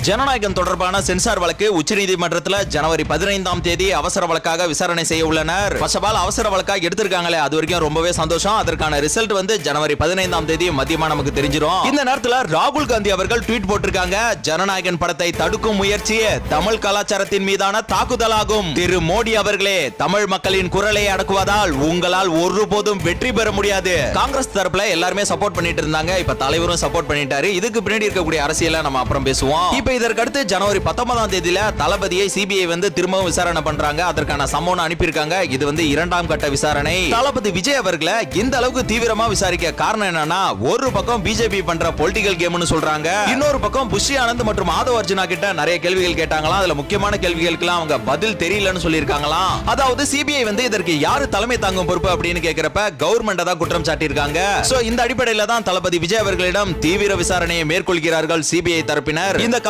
ஜனநாயகம் தொடர்பான சென்சார் வழக்கு உச்சநீதிமன்றத்தில் ஜனவரி 15ஆம் தேதி அவசர வழக்காக விசாரணை செய்ய உள்ளனர். அவசர வழக்காக எடுத்திருக்காங்களே, அது வரைக்கும் ரொம்பவே சந்தோஷம். அதற்கான ரிசல்ட் ஜனவரி 15ஆம் தேதி மதியமா நமக்கு தெரிஞ்சிரும். இந்த நேரத்தில் ராகுல் காந்தி அவர்கள் ட்வீட் போட்டிருக்காங்க, ஜனநாயகன் படத்தை தடுக்கும் முயற்சி தமிழ் கலாச்சாரத்தின் மீதான தாக்குதலாகும். திரு மோடி அவர்களே, தமிழ் மக்களின் குரலை அடக்குவதால் உங்களால் ஒருபோதும் வெற்றி பெற முடியாது. காங்கிரஸ் தரப்புல எல்லாருமே சப்போர்ட் பண்ணிட்டு இருந்தாங்க. இப்ப தலைவரும் சப்போர்ட் பண்ணிட்டாரு. இதுக்கு பின்னாடி இருக்கக்கூடிய அரசியலை நம்ம அப்புறம் பேசுவோம். இப்ப இதற்கடுத்து ஜனவரி 19ஆம் தேதியில தளபதியை சிபிஐ திரும்பவும் விசாரணை பண்றாங்க. அதற்கான சம்மன் அனுப்பியிருக்காங்க. இது இரண்டாம் கட்ட விசாரணை. தளபதி விஜய் அவர்களை இந்த அளவுக்கு தீவிரமா விசாரிக்க காரணம் என்னன்னா, ஒரு பக்கம் பிஜேபி பண்ற பொலிட்டிக்கல் கேம்னு சொல்றாங்க, இன்னொரு பக்கம் புஷி ஆனந்த் மற்றும் ஆதவ் அர்ஜுனா கிட்ட நிறைய கேள்விகள் கேட்டாங்களாம். அதுல முக்கியமான கேள்விகளுக்கு அவங்க பதில் தெரியலன்னு சொல்லியிருக்காங்களாம். அதாவது சிபிஐ இதற்கு யாரு தலைமை தாங்கும் பொறுப்பு அப்படின்னு கேட்கிறப்ப கவர்மெண்ட் தான் குற்றம் சாட்டியிருக்காங்க. சோ இந்த அடிப்படையில தான் தளபதி விஜய் அவர்களிடம் தீவிர விசாரணையை மேற்கொள்கிறார்கள் சிபிஐ தரப்பினர். இந்த